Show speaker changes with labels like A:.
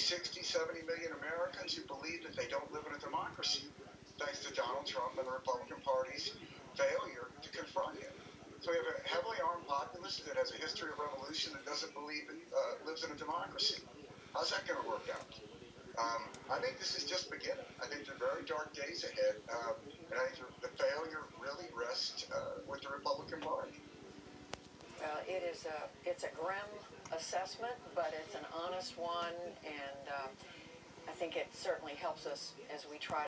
A: 60, 70 million Americans who believe that they don't live in a democracy, thanks to Donald Trump and the Republican Party's failure to confront him. So we have a heavily armed populace that has a history of revolution that doesn't believe it lives in a democracy. How's that going to work out? I think this is just beginning. I think there are very dark days ahead, and I think the failure really rests with the Republican Party.
B: Well, it's a grim assessment, but it's an honest one, and I think it certainly helps us as we try